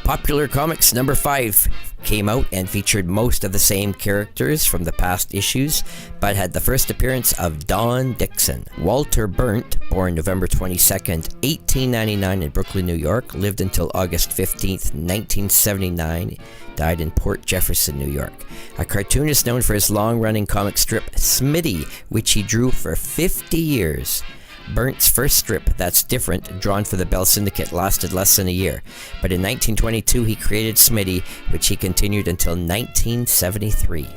Popular Comics number 5 came out and featured most of the same characters from the past issues, but had the first appearance of Don Dixon. Walter Burnt, born November 22nd, 1899 in Brooklyn, New York, lived until August 15th, 1979, died in Port Jefferson, New York. A cartoonist known for his long-running comic strip Smitty, which he drew for 50 years. Burnt's first strip, That's Different, drawn for the Bell Syndicate, lasted less than a year, but in 1922 he created Smitty, which he continued until 1973.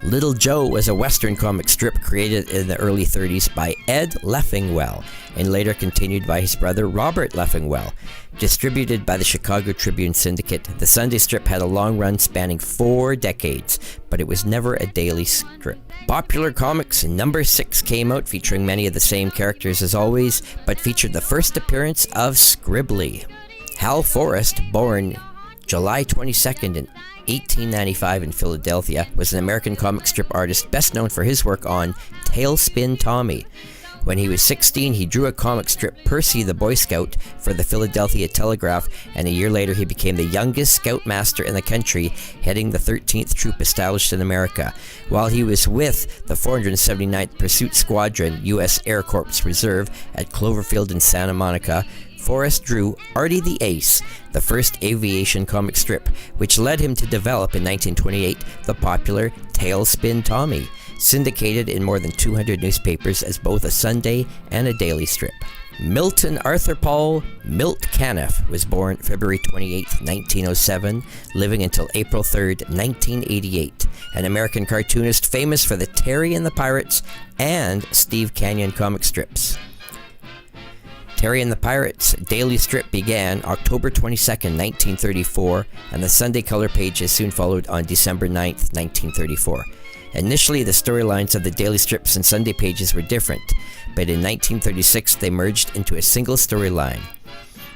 Little Joe was a Western comic strip created in the early 30s by Ed Leffingwell, and later continued by his brother Robert Leffingwell. Distributed by the Chicago Tribune Syndicate, the Sunday strip had a long run spanning 4 decades, but it was never a daily strip. Popular Comics number 6 came out, featuring many of the same characters as always, but featured the first appearance of Scribbly. Hal Forrest, born July 22nd in 1895 in Philadelphia, was an American comic strip artist best known for his work on Tailspin Tommy. When he was 16, he drew a comic strip, Percy the Boy Scout, for the Philadelphia Telegraph, and a year later he became the youngest scoutmaster in the country, heading the 13th Troop established in America. While he was with the 479th Pursuit Squadron, U.S. Air Corps Reserve, at Cloverfield in Santa Monica, Forrest drew Artie the Ace, the first aviation comic strip, which led him to develop in 1928 the popular Tailspin Tommy, syndicated in more than 200 newspapers as both a Sunday and a daily strip. Milton Arthur Paul Milt Caniff was born February 28, 1907, living until April 3, 1988, an American cartoonist famous for the Terry and the Pirates and Steve Canyon comic strips. Terry and the Pirates' daily strip began October 22, 1934, and the Sunday color pages soon followed on December 9, 1934. Initially, the storylines of the daily strips and Sunday pages were different, but in 1936 they merged into a single storyline.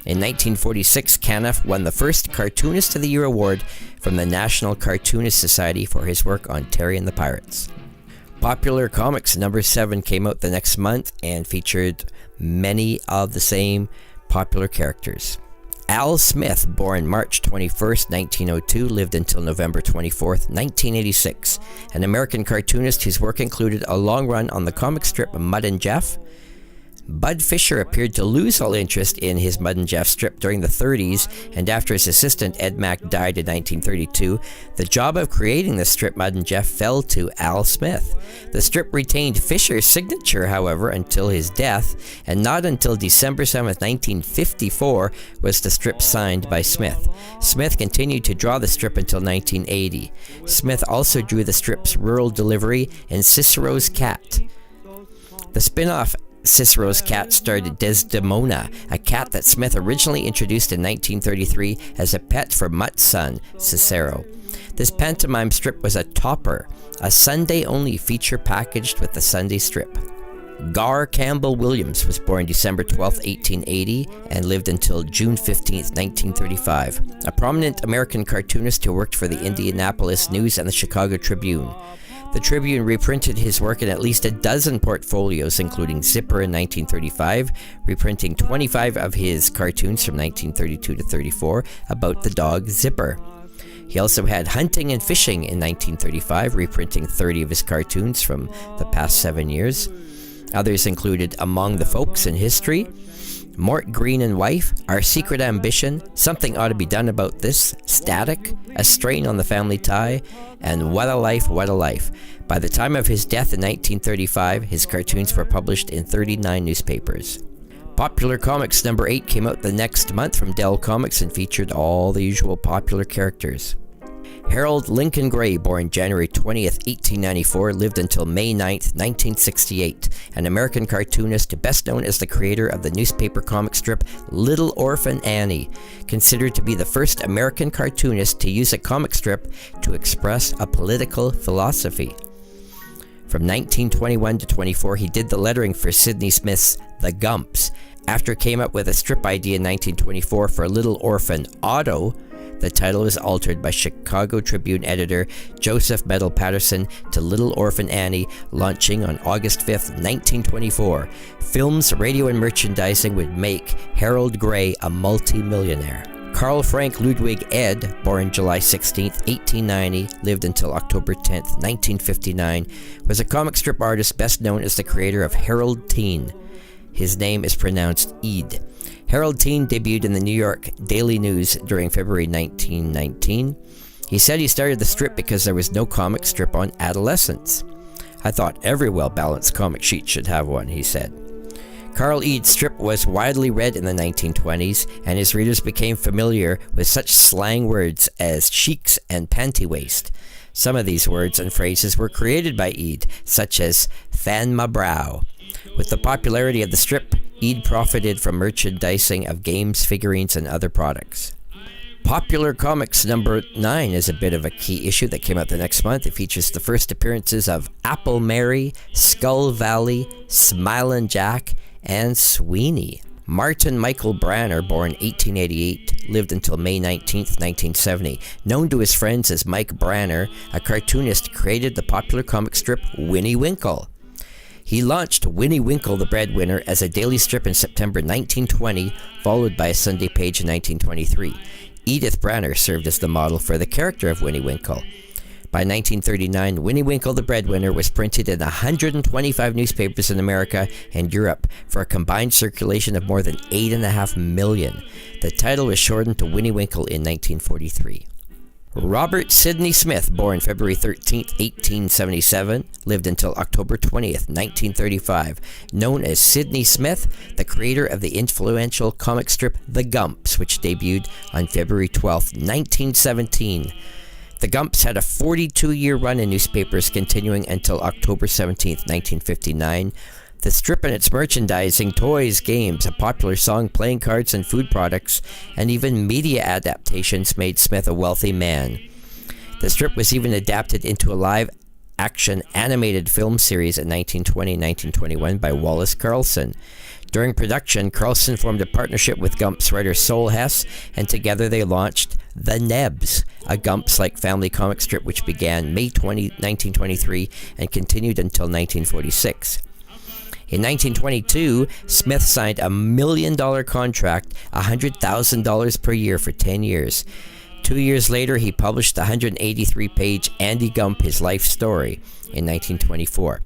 In 1946, Caniff won the first Cartoonist of the Year award from the National Cartoonist Society for his work on Terry and the Pirates. Popular Comics number 7 came out the next month and featured many of the same popular characters. Al Smith, born March 21, 1902, lived until November 24, 1986, an American cartoonist whose work included a long run on the comic strip Mud and Jeff. Bud Fisher appeared to lose all interest in his Mud and Jeff strip during the 30s, and after his assistant Ed Mack died in 1932, the job of creating the strip Mud and Jeff fell to Al Smith. The strip retained Fisher's signature, however, until his death, and not until December 7, 1954, was the strip signed by Smith. Smith continued to draw the strip until 1980. Smith also drew the strips Rural Delivery and Cicero's Cat. The spin-off Cicero's Cat starred Desdemona, a cat that Smith originally introduced in 1933 as a pet for Mutt's son, Cicero. This pantomime strip was a topper, a Sunday-only feature packaged with the Sunday strip. Gar Campbell Williams was born December 12, 1880, and lived until June 15, 1935, a prominent American cartoonist who worked for the Indianapolis News and the Chicago Tribune. The Tribune reprinted his work in at least a dozen portfolios, including Zipper in 1935, reprinting 25 of his cartoons from 1932 to 34 about the dog Zipper. He also had Hunting and Fishing in 1935, reprinting 30 of his cartoons from the past 7 years. Others included Among the Folks in History, Mort Green and Wife, Our Secret Ambition, Something Ought to Be Done About This, Static, A Strain on the Family Tie, and What a Life, What a Life. By the time of his death in 1935, his cartoons were published in 39 newspapers. Popular Comics number 8 came out the next month from Dell Comics and featured all the usual popular characters. Harold Lincoln Gray, born January 20th, 1894, lived until May 9th, 1968, an American cartoonist best known as the creator of the newspaper comic strip Little Orphan Annie, considered to be the first American cartoonist to use a comic strip to express a political philosophy. From 1921 to 24, he did the lettering for Sidney Smith's The Gumps. After he came up with a strip idea in 1924 for Little Orphan Otto, the title was altered by Chicago Tribune editor Joseph Medal Patterson to Little Orphan Annie, launching on August 5th, 1924. Films, radio, and merchandising would make Harold Gray a multi-millionaire. Carl Frank Ludwig Ed, born July 16, 1890, lived until October 10, 1959, was a comic strip artist best known as the creator of Harold Teen. His name is pronounced Eid. Harold Teen debuted in the New York Daily News during February 1919. He said he started the strip because there was no comic strip on adolescence. "I thought every well-balanced comic sheet should have one," he said. Carl Ead's strip was widely read in the 1920s, and his readers became familiar with such slang words as cheeks and panty-waist. Some of these words and phrases were created by Ead, such as "fan my brow." With the popularity of the strip, Ead profited from merchandising of games, figurines, and other products. Popular Comics number 9 is a bit of a key issue that came out the next month. It features the first appearances of Apple Mary, Skull Valley, Smilin' Jack, and Sweeney. Martin Michael Branner, born 1888, lived until May 19, 1970. Known to his friends as Mike Branner, a cartoonist, created the popular comic strip Winnie Winkle. He launched Winnie Winkle the Breadwinner as a daily strip in September 1920, followed by a Sunday page in 1923. Edith Branner served as the model for the character of Winnie Winkle. By 1939, Winnie Winkle the Breadwinner was printed in 125 newspapers in America and Europe for a combined circulation of more than 8.5 million. The title was shortened to Winnie Winkle in 1943. Robert Sidney Smith, born February 13, 1877, lived until October 20, 1935. Known as Sidney Smith, the creator of the influential comic strip The Gumps, which debuted on February 12, 1917. The Gumps had a 42-year run in newspapers, continuing until October 17, 1959. The strip and its merchandising, toys, games, a popular song, playing cards, and food products, and even media adaptations made Smith a wealthy man. The strip was even adapted into a live-action animated film series in 1920 and 1921 by Wallace Carlson. During production, Carlson formed a partnership with Gumps writer Sol Hess, and together they launched The Nebs, a Gumps-like family comic strip which began May 20, 1923 and continued until 1946. In 1922, Smith signed a $1 million contract, $100,000 per year for 10 years. 2 years later, he published the 183-page Andy Gump, His Life Story in 1924.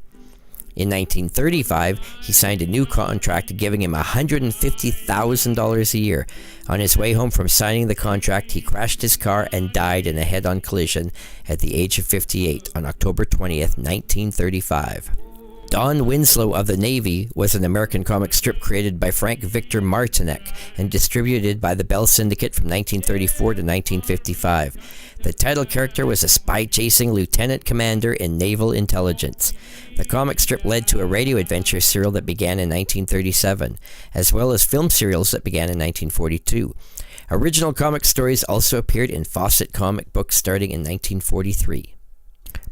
In 1935, he signed a new contract giving him $150,000 a year. On his way home from signing the contract, he crashed his car and died in a head-on collision at the age of 58 on October 20th, 1935. Don Winslow of the Navy was an American comic strip created by Frank Victor Martinek and distributed by the Bell Syndicate from 1934 to 1955. The title character was a spy-chasing lieutenant commander in naval intelligence. The comic strip led to a radio adventure serial that began in 1937, as well as film serials that began in 1942. Original comic stories also appeared in Fawcett comic books starting in 1943.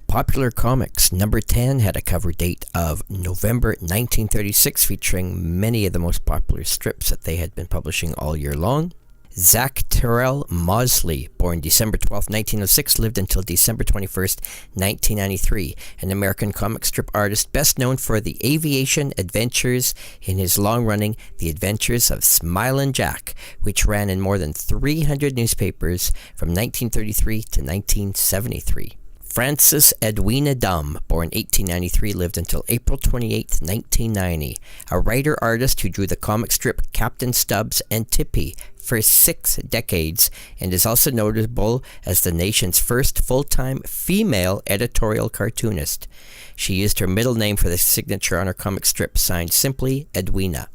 Popular Comics number 10 had a cover date of November 1936, featuring many of the most popular strips that they had been publishing all year long. Zach Terrell Mosley, born December 12, 1906, lived until December 21, 1993, an American comic strip artist best known for the aviation adventures in his long-running The Adventures of Smilin' Jack, which ran in more than 300 newspapers from 1933 to 1973. Frances Edwina Dumm, born 1893, lived until April 28, 1990, a writer-artist who drew the comic strip Captain Stubbs and Tippy for 6 decades, and is also notable as the nation's first full-time female editorial cartoonist. She used her middle name for the signature on her comic strip, signed simply Edwina.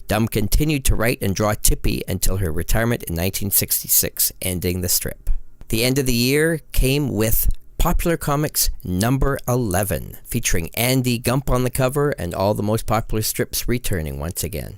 Dumm continued to write and draw Tippy until her retirement in 1966, ending the strip. The end of the year came with Popular Comics number 11, featuring Andy Gump on the cover and all the most popular strips returning once again.